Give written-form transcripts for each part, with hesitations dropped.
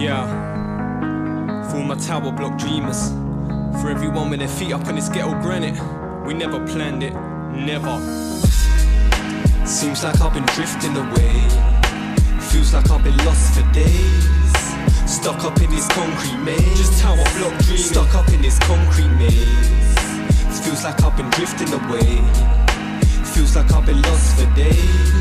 Yeah, for all my tower block dreamers, for everyone with their feet up on this ghetto granite. We never planned it, never. Seems like I've been drifting away. Feels like I've been lost for days. Stuck up in this concrete maze. Just tower block dreaming. Stuck up in this concrete maze. Feels like I've been drifting away. Feels like I've been lost for days.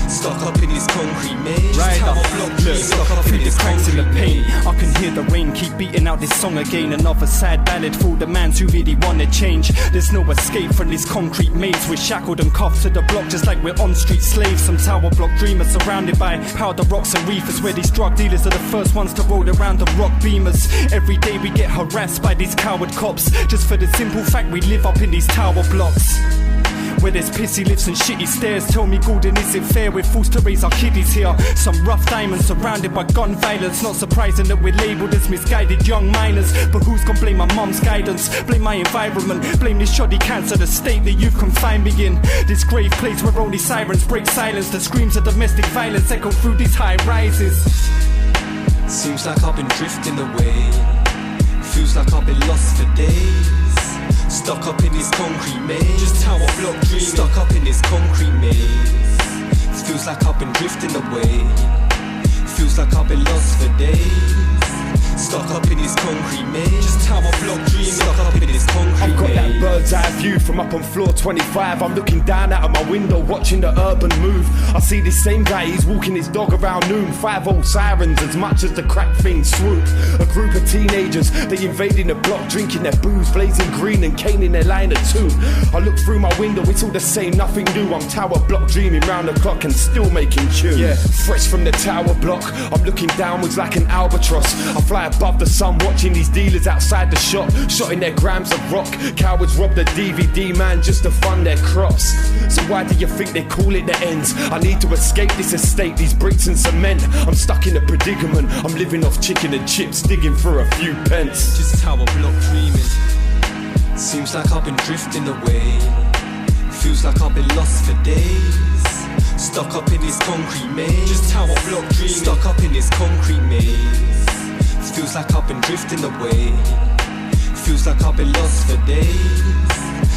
Stuck up in this concrete maze. Ryder, look, through the cracks in the paint, I can hear the rain keep beating out this song again. Another sad ballad for the mans who really wanna change. There's no escape from this concrete maze. We're shackled and cuffed to the block just like we're on street slaves. Some tower block dreamers surrounded by powder rocks and reefers, where these drug dealers are the first ones to roll around the rock beamers. Every day we get harassed by these coward cops, just for the simple fact we live up in these tower blocks, where there's pissy lifts and shitty stairs. Tell me, Gordon, is it fair we're forced to raise our kiddies here? Some rough diamonds surrounded by gun violence. Not surprising that we're labelled as misguided young minors. But who's gonna blame my mum's guidance? Blame my environment, blame this shoddy cancer, the state that you've confined me in. This grave place where only sirens break silence. The screams of domestic violence echo through these high rises. Seems like I've been drifting away. Feels like I've been lost for days. Stuck up in this concrete maze. Just tower block dreaming. Stuck up in this concrete maze. Feels like I've been drifting away. Feels like I've been lost for days. Stuck up in this concrete maze. Just tower block dreaming. Stuck up in this concrete maze. I've got that bird's eye view from up on floor 25. I'm looking down out of my window watching the urban move. I see this same guy, he's walking his dog around noon. 5 old sirens as much as the crack fiend swoop. A group of teenagers, they invading the block, drinking their booze, blazing green and caning their line of two. I look through my window, it's all the same, nothing new. I'm tower block dreaming round the clock and still making tune. Yeah, fresh from the tower block, I'm looking downwards like an albatross. I fly above the sun watching these dealers outside the shop, shotting their grams of rock. Cowards rob the DVD man just to fund their crops. So why do you think they call it the ends? I need to escape this estate, these bricks and cement. I'm stuck in a predicament, I'm living off chicken and chips, digging for a few pence. Just tower block dreaming. Seems like I've been drifting away. Feels like I've been lost for days. Stuck up in this concrete maze. Just tower block dreaming. Stuck up in this concrete maze. Feels like I've been drifting away. Feels like I've been lost for days.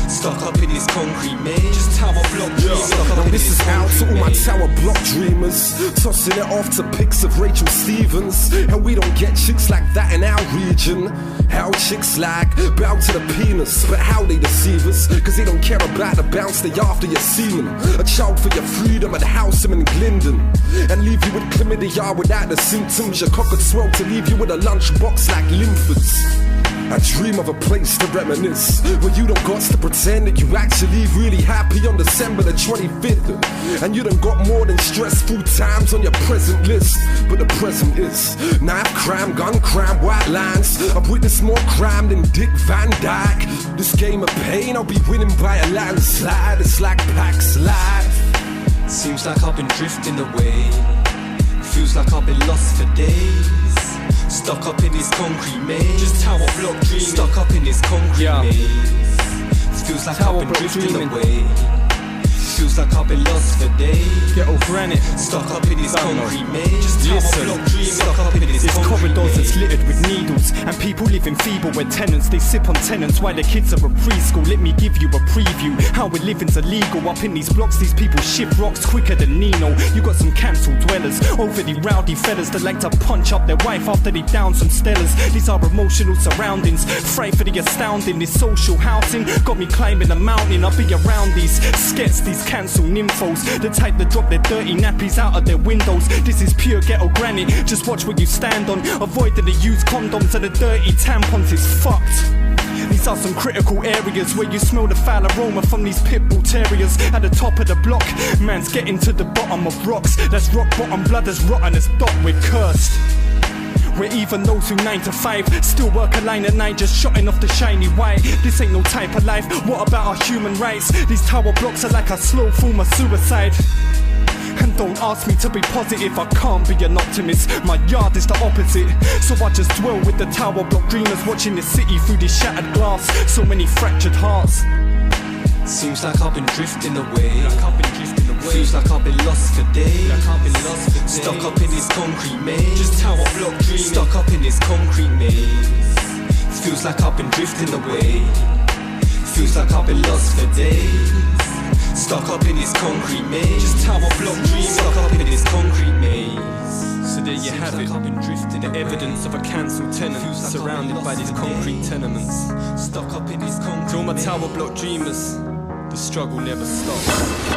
Stuck up in this concrete maze. Just tower block dreaming. Now this is out to all my tower block dreamers, tossing it off to pics of Rachel Stevens. And we don't get chicks like that in our region. How chicks like bow to the penis, but how they deceive us, cause they don't care about the bounce they after your semen. A child for your freedom at Howsam and Glendon, and leave you with chlamydia without the symptoms. Your cock could swell to leave you with a lunchbox like Linfords. I dream of a place to reminisce, where you don't got to pretend that you actually really happy on December the 25th. And you done got more than stressful times on your present list. But the present is knife crime, gun crime, white lines. I've witnessed more crime than Dick Van Dyke. This game of pain, I'll be winning by a landslide. It's like Pax Life. Seems like I've been drifting away. Feels like I've been lost for days. Stuck up in this concrete maze. Just tower block dreaming. Stuck up in this concrete maze. Feels like I've been drifting away. Feels like I've been lost for days. Ghetto granite. Stuck up in this concrete maze. Just tower block dreaming. Stuck up in this There's concrete corridors maze. that's littered with needles, and people living feeble where tenants, they sip on tenants while their kids are at preschool. Let me give you a preview, how we're living's illegal. Up in these blocks, these people shift rocks quicker than Nino. You got some cancelled dwellers, overly rowdy fellas that like to punch up their wife after they down some stellars. These are emotional surroundings, fright for the astounding. This social housing got me climbing a mountain. I'll be around these skets, these cancelled nymphos, the type that drop their dirty nappies out of their windows. This is pure ghetto granite, just watch where you stand on. Avoiding the used condoms and the dirty tampons is fucked. These are some critical areas where you smell the foul aroma from these pit bull terriers. At the top of the block, man's getting to the bottom of rocks. That's rock bottom blood as rotten as dot, we're cursed. Where even those who 9 to 5 still work a line at night, just shotting off the shiny white. This ain't no type of life, what about our human rights? These tower blocks are like a slow form of suicide. And don't ask me to be positive, I can't be an optimist. My yard is the opposite, so I just dwell with the tower block dreamers, watching the city through this shattered glass. So many fractured hearts. Seems like I've been drifting away. Feels like I've been lost for days. Stuck up in this concrete maze. Just tower block dreaming. Stuck up in this concrete maze. Feels like I've been drifting away. Feels like I've been lost for days. Stuck up in this concrete maze. Just tower block dreaming. Stuck up in this concrete maze. So there you have it, the evidence of a cancelled tenant surrounded by these concrete tenements. Stuck up in these concrete. To all my tower block dreamers, the struggle never stops.